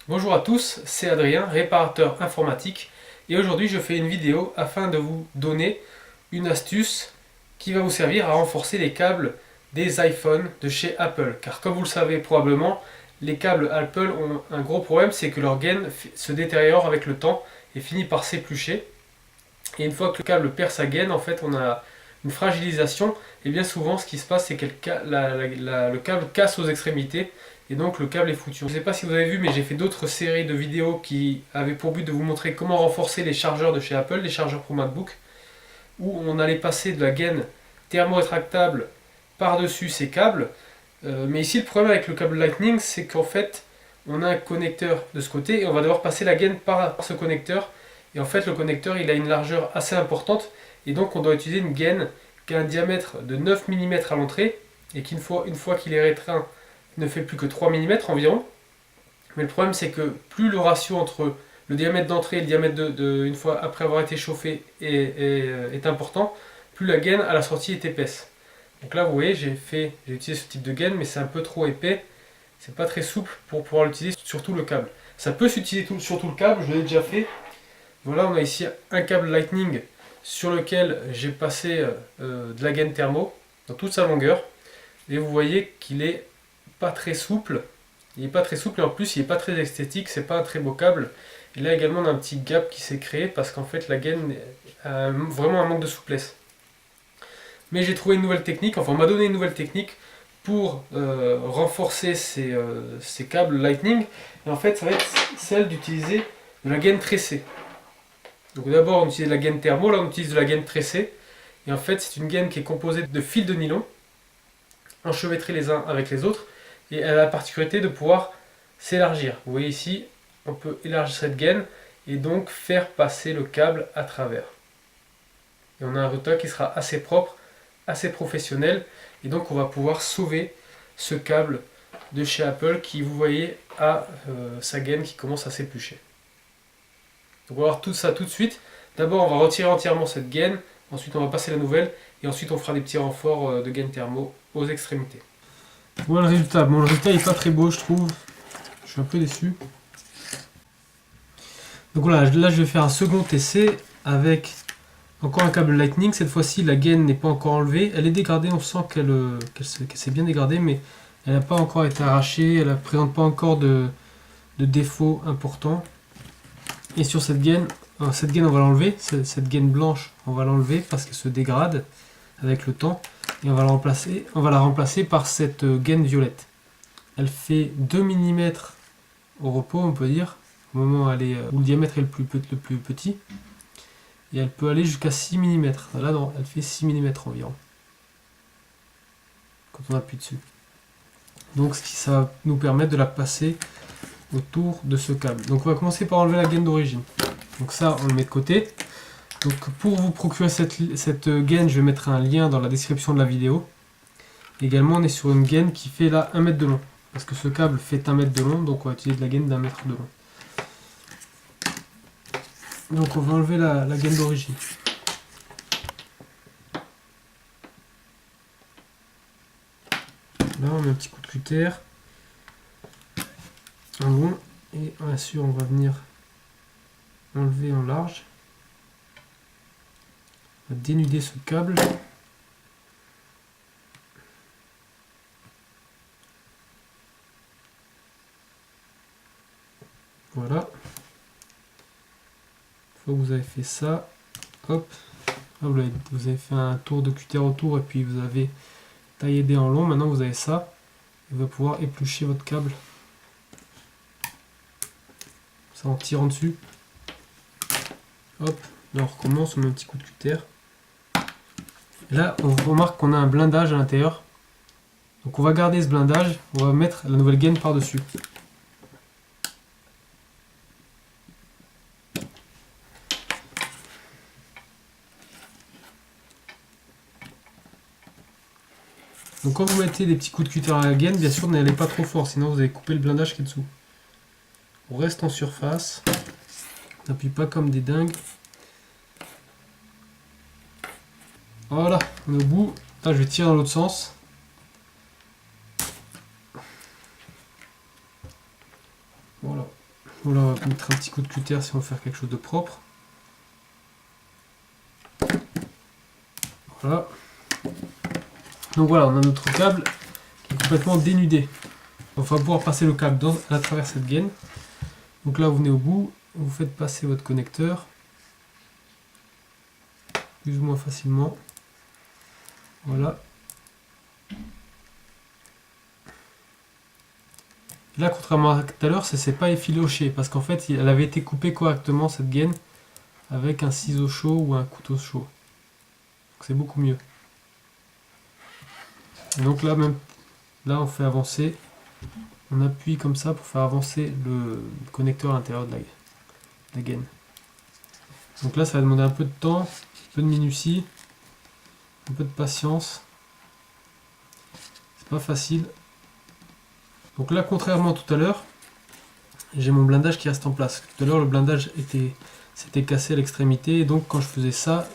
Bonjour à tous, c'est Adrien, réparateur informatique, et aujourd'hui je fais une vidéo afin de vous donner une astuce qui va vous servir à renforcer les câbles des iPhones de chez Apple. Car comme vous le savez probablement, les câbles Apple ont un gros problème, c'est que leur gaine se détériore avec le temps et finit par s'éplucher. Et une fois que le câble perd sa gaine, en fait on a une fragilisation, et bien souvent ce qui se passe c'est que le câble casse aux extrémités, et donc le câble est foutu. Je ne sais pas si vous avez vu, mais j'ai fait d'autres séries de vidéos qui avaient pour but de vous montrer comment renforcer les chargeurs de chez Apple, les chargeurs pour MacBook, où on allait passer de la gaine thermo-rétractable par-dessus ces câbles. Mais ici le problème avec le câble Lightning, c'est qu'en fait on a un connecteur de ce côté et on va devoir passer la gaine par ce connecteur. Et en fait le connecteur il a une largeur assez importante et donc on doit utiliser une gaine qui a un diamètre de 9 mm à l'entrée et qui une fois qu'il est rétreint ne fait plus que 3 mm environ. Mais le problème c'est que plus le ratio entre le diamètre d'entrée et le diamètre une fois après avoir été chauffé est important, plus la gaine à la sortie est épaisse. Donc là vous voyez j'ai utilisé ce type de gaine mais c'est un peu trop épais, c'est pas très souple pour pouvoir l'utiliser sur tout le câble. Ça peut s'utiliser sur tout le câble, je l'ai déjà fait. Voilà, on a ici un câble Lightning sur lequel j'ai passé de la gaine thermo dans toute sa longueur. Et vous voyez qu'il est pas très souple. Il n'est pas très souple et en plus il n'est pas très esthétique, c'est pas un très beau câble. Et là également on a un petit gap qui s'est créé parce qu'en fait la gaine a vraiment un manque de souplesse. Mais j'ai trouvé une nouvelle technique, enfin on m'a donné une nouvelle technique pour renforcer ces câbles Lightning. Et en fait ça va être celle d'utiliser de la gaine tressée. Donc d'abord on utilise de la gaine thermo, là on utilise de la gaine tressée. Et en fait c'est une gaine qui est composée de fils de nylon, enchevêtrés les uns avec les autres. Et elle a la particularité de pouvoir s'élargir. Vous voyez ici, on peut élargir cette gaine et donc faire passer le câble à travers. Et on a un résultat qui sera assez propre, assez professionnel. Et donc on va pouvoir sauver ce câble de chez Apple qui, vous voyez, a sa gaine qui commence à s'éplucher. Donc on va voir tout ça tout de suite. D'abord on va retirer entièrement cette gaine, ensuite on va passer la nouvelle et ensuite on fera des petits renforts de gaine thermo aux extrémités. Voilà le résultat. Bon, le résultat n'est pas très beau, je trouve. Je suis un peu déçu. Donc voilà, là je vais faire un second essai avec encore un câble Lightning. Cette fois-ci, la gaine n'est pas encore enlevée. Elle est dégradée, on sent qu'elle s'est bien dégradée, mais elle n'a pas encore été arrachée. Elle ne présente pas encore de défauts importants. Et sur cette gaine on va l'enlever. Cette gaine blanche, on va l'enlever parce qu'elle se dégrade avec le temps. Et on va la remplacer par cette gaine violette. Elle fait 2 mm au repos, on peut dire, au moment où le diamètre est le plus petit. Et elle peut aller jusqu'à 6 mm. Là, non, elle fait 6 mm environ. Quand on appuie dessus. Donc, ça va nous permettre de la passer autour de ce câble. Donc, on va commencer par enlever la gaine d'origine. Donc ça, on le met de côté. Donc pour vous procurer cette gaine, je vais mettre un lien dans la description de la vidéo. Également, on est sur une gaine qui fait là 1 mètre de long. Parce que ce câble fait 1 mètre de long, donc on va utiliser de la gaine d'1 mètre de long. Donc on va enlever la gaine d'origine. Là, on met un petit coup de cutter. En long. Et bien sûr, on va venir enlever en large. On va dénuder ce câble. Voilà. Une fois que vous avez fait ça, hop, vous avez fait un tour de cutter autour et puis vous avez taillé des en long. Maintenant vous avez ça. Vous allez pouvoir éplucher votre câble. Ça en tirant dessus. Hop, là on recommence, on met un petit coup de cutter. Là, on remarque qu'on a un blindage à l'intérieur. Donc on va garder ce blindage, on va mettre la nouvelle gaine par-dessus. Donc quand vous mettez des petits coups de cutter à la gaine, bien sûr n'allez pas trop fort, sinon vous allez couper le blindage qui est dessous. On reste en surface, on n'appuie pas comme des dingues. Voilà, on est au bout. Là, je vais tirer dans l'autre sens. Voilà. Voilà, on va mettre un petit coup de cutter si on veut faire quelque chose de propre. Voilà. Donc voilà, on a notre câble qui est complètement dénudé. On va pouvoir passer le câble à travers cette gaine. Donc là, vous venez au bout, vous faites passer votre connecteur plus ou moins facilement. Voilà. Là, contrairement à tout à l'heure, ça ne s'est pas effiloché parce qu'en fait, elle avait été coupée correctement cette gaine avec un ciseau chaud ou un couteau chaud. Donc c'est beaucoup mieux. Et donc là, même là, on fait avancer. On appuie comme ça pour faire avancer le connecteur à l'intérieur de la gaine. Donc là, ça va demander un peu de temps, un peu de minutie, un peu de patience. C'est pas facile. Donc là, contrairement à tout à l'heure, j'ai mon blindage qui reste en place. Tout à l'heure, le blindage s'était cassé à l'extrémité, et donc quand je faisais ça,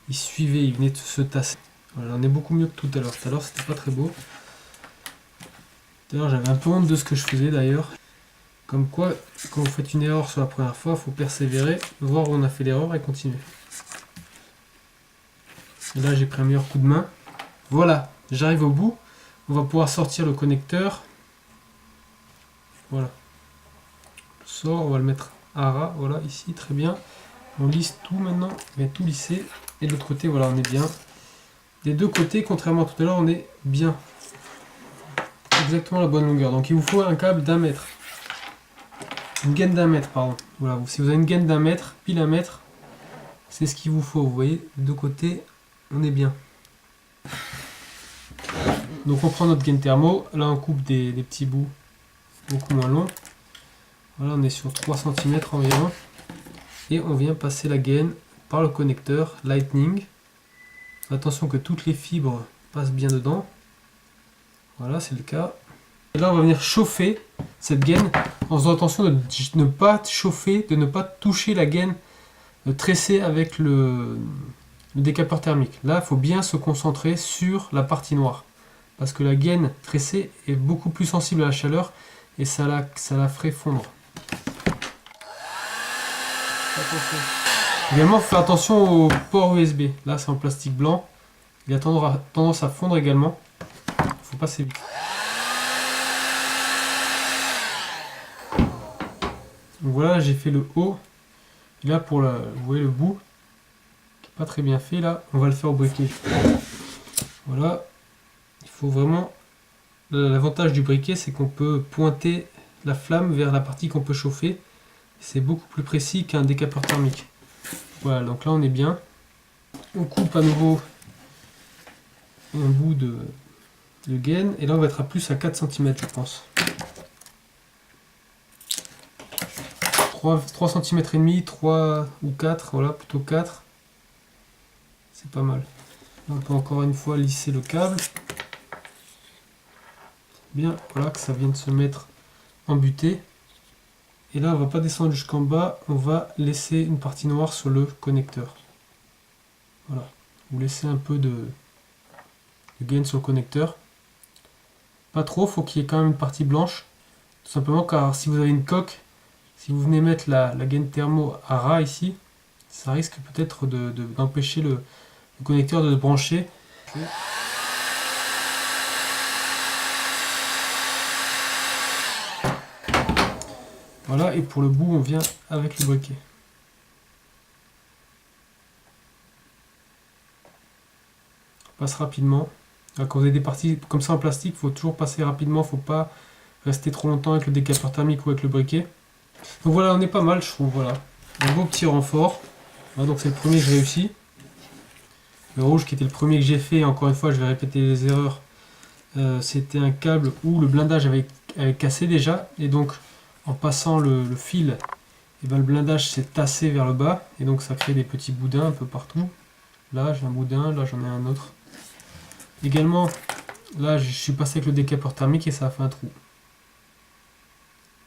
il suivait, il venait de se tasser. Voilà, on est beaucoup mieux que tout à l'heure. Tout à l'heure, c'était pas très beau. D'ailleurs, j'avais un peu honte de ce que je faisais d'ailleurs. Comme quoi, quand vous faites une erreur sur la première fois, il faut persévérer, voir où on a fait l'erreur et continuer. Et là, j'ai pris un meilleur coup de main. Voilà, j'arrive au bout. On va pouvoir sortir le connecteur. Voilà. On sort, on va le mettre à ras. Voilà, ici, très bien. On lisse tout maintenant. On va tout lisser. Et de l'autre côté, voilà, on est bien. Des deux côtés, contrairement à tout à l'heure, on est bien. Exactement la bonne longueur. Donc il vous faut un câble d'1 mètre. Une gaine d'1 mètre, pardon. Voilà, si vous avez une gaine d'1 mètre, pile 1 mètre, c'est ce qu'il vous faut. Vous voyez, des deux côtés, on est bien. Donc on prend notre gaine thermo. Là, on coupe des petits bouts beaucoup moins longs. Voilà, on est sur 3 cm environ. Et on vient passer la gaine par le connecteur Lightning. Attention que toutes les fibres passent bien dedans. Voilà, c'est le cas. Et là, on va venir chauffer cette gaine en faisant attention de ne pas chauffer, de ne pas toucher la gaine tressée avec le décapeur thermique. Là, il faut bien se concentrer sur la partie noire. Parce que la gaine tressée est beaucoup plus sensible à la chaleur et ça la ferait fondre. Attention. Également, faut faire attention au port USB. Là, c'est en plastique blanc. Il a tendance à fondre également. Il ne faut passer vite. Donc voilà, j'ai fait le haut. Et là, vous voyez le bout, qui n'est pas très bien fait. Là, on va le faire au briquet. Voilà. Il faut vraiment... L'avantage du briquet, c'est qu'on peut pointer la flamme vers la partie qu'on peut chauffer. C'est beaucoup plus précis qu'un décapeur thermique. Voilà, donc là, on est bien. On coupe à nouveau un bout de gaine. Et là, on va être à plus à 4 cm, je pense. 3 cm et demi, 3 ou 4, voilà, plutôt 4. C'est pas mal. Là, on peut encore une fois lisser le câble. Bien, voilà, que ça vient de se mettre en butée. Et là, on va pas descendre jusqu'en bas, on va laisser une partie noire sur le connecteur. Voilà, vous laissez un peu de gaine sur le connecteur. Pas trop, faut qu'il y ait quand même une partie blanche. Tout simplement car si vous avez une coque, si vous venez mettre la gaine thermo à ras ici, ça risque peut-être d'empêcher le connecteur de se brancher. Voilà, et pour le bout, on vient avec le briquet. On passe rapidement. Quand vous avez des parties comme ça en plastique, il faut toujours passer rapidement, il ne faut pas rester trop longtemps avec le décapeur thermique ou avec le briquet. Donc voilà, on est pas mal, je trouve. Voilà, un beau petit renfort. Voilà, donc c'est le premier que j'ai réussi. Le rouge qui était le premier que j'ai fait, encore une fois, je vais répéter les erreurs. C'était un câble où le blindage avait cassé déjà, et donc en passant le fil, et ben, le blindage s'est tassé vers le bas, et donc ça crée des petits boudins un peu partout. Là j'ai un boudin, là j'en ai un autre. Également, là je suis passé avec le décapeur thermique et ça a fait un trou.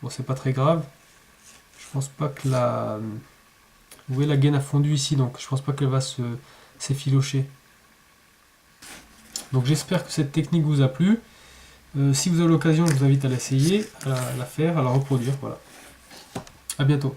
Bon, c'est pas très grave. Je pense pas que vous voyez, la gaine a fondu ici, donc je pense pas qu'elle va s'effilocher. Donc j'espère que cette technique vous a plu. Si vous avez l'occasion, je vous invite à l'essayer, à la faire, à la reproduire. Voilà. À bientôt.